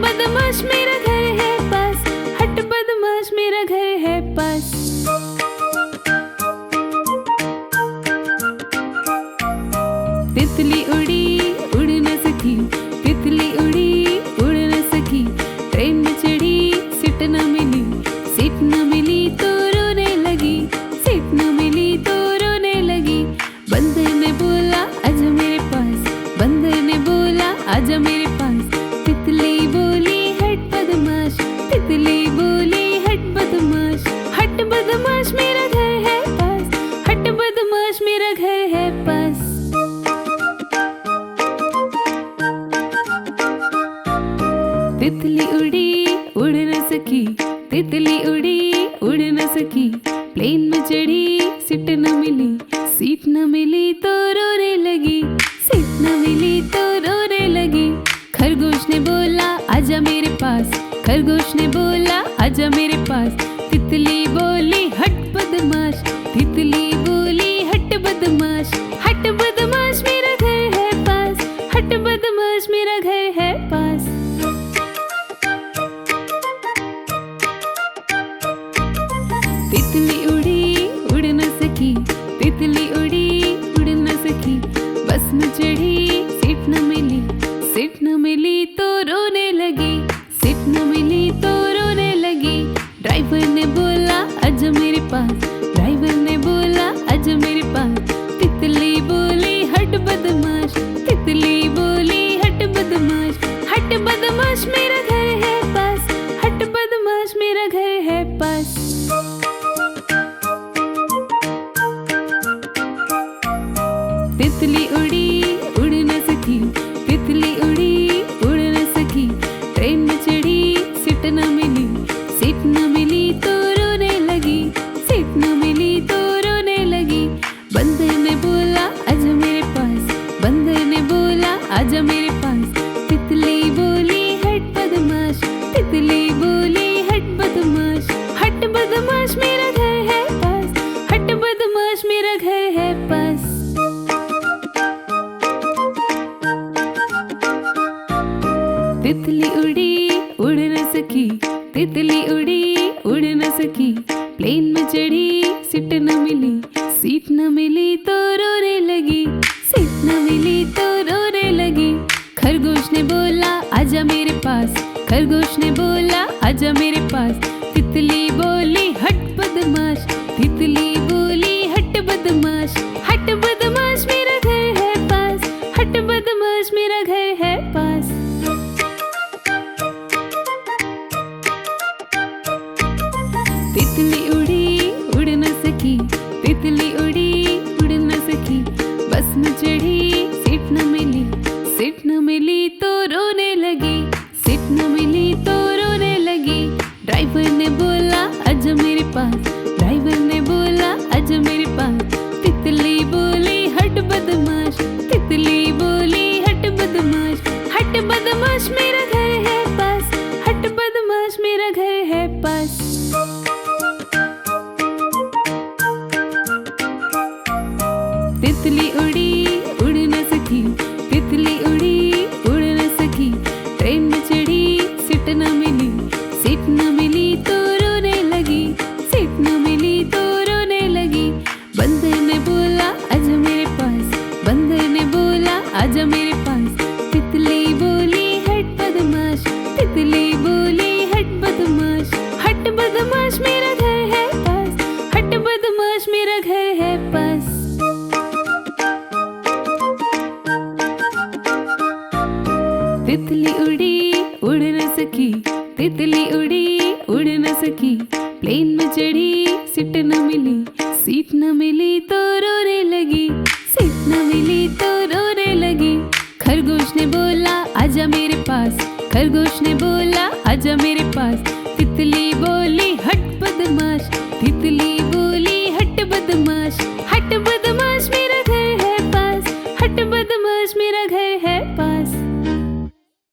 बदमाश मेरा घर है पास, हट बदमाश मेरा घर है पास। तितली उड़ी उड़ न सकी, तितली उड़ी उड़ न सकी, ट्रेन में चढ़ी सीट न मिली, सीट न मिली तो रोने लगी, सीट न मिली तो रोने लगी। बंदर ने बोला आजा मेरे पास, बंदर ने बोला आजा मेरे पास। तितली बोली हट बदमाश, तितली बोली हट बदमाश, हट बदमाश मेरा घर है पास, हट बदमाश मेरा घर है पास। तितली उड़ी उड़ न सकी, तितली उड़ी उड़ न सकी, प्लेन में चढ़ी सीट न मिली, सीट न मिली तो रोने लगी, सीट न मिली तो रोने लगी। खरगोश ने बोला आजा मेरे पास, खरगोश ने बोला आजा मेरे पास। तितली बोली हट बदमाश, तितली बोली हट बदमाश, हट बदमाश मेरा घर है पास, हट बदमाश मेरा घर है पास। तितली उड़ी उड़ न सकी, तितली उड़ी उड़ न सकी, बस में चढ़ी सीट न मिली, सीट न मिली तो रोने लगी, सीट न मिली तो रोने लगी। ड्राइवर ने बोला आजा मेरे पास, ड्राइवर ने बोला आजा मेरे पास। तितली बोली हट बदमाश, तितली बोली हट बदमाश, हट बदमाश मेरा घर है पास, हट बदमाश मेरा घर है पास। तितली उड़ी उड़ न सकी, तितली उड़ी उड़ न सकी, ट्रेन में चढ़ी सीट न मिली, सीट न मिली तो रोने लगी, सीट न मिली तो रोने लगी। बंदर ने बोला आजा मेरे पास, बंदर ने बोला आजा मेरे पास। तितली बोली हट बदमाश, तितली बोली हट बदमाश, हट बदमाश मेरा घर है पास, हट बदमाश मेरा घर है पास। तितली उड़ी उड़ न सकी, तितली उड़ी उड़ न सकी, प्लेन में चढ़ी सीट न मिली, सीट न मिली तो रोने लगी, सीट न मिली तो रोने लगी। खरगोश ने बोला आजा मेरे पास, खरगोश ने बोला आजा मेरे पास। तितली बोली हट बदमाश, तितली बोली हट बदमाश, हट बदमाश मेरा घर है पास, हट बदमाश मेरा घर है पास। तितली उड़ी उड़ न सकी, तितली उड़ी उड़ न सकी, बस में चढ़ी सीट न मिली, सीट न मिली तो रोने लगी, सीट न मिली तो रोने लगी। ड्राइवर ने बोला आजा मेरे पास, ड्राइवर ने बोला आजा मेरे पास। तितली बोली हट बदमाश, तितली बोली हट बदमाश, हट बदमाश मेरा घर है पास, हट बदमाश मेरा घर है पास। तितली उड़ी उड़ न सकी, तितली उड़ी उड़ न सकी, ट्रेन में चढ़ी सीट न मिली, सीट न मिली तो रोने लगी, सीट न मिली तो रोने लगी। बंदर ने बोला आजा मेरे पास, बंदर ने बोला आजा मेरे पास। तितली बोली हट बदमाश, तितली बोली हट बदमाश, हट बदमाश मेरा घर है पास, हट बदमाश मेरा घर है पास। तितली उड़ी उड़ न सकी, तितली उड़ी उड़ न सकी, प्लेन में चढ़ी सीट न मिली, सीट न मिली तो रोने लगी, सीट न मिली तो रोने लगी। खरगोश ने बोला आजा मेरे पास, खरगोश ने बोला आजा मेरे पास। तितली बोली हट बदमाश, तितली बोली हट बदमाश, हट बदमाश मेरा घर है पास, हट बदमाश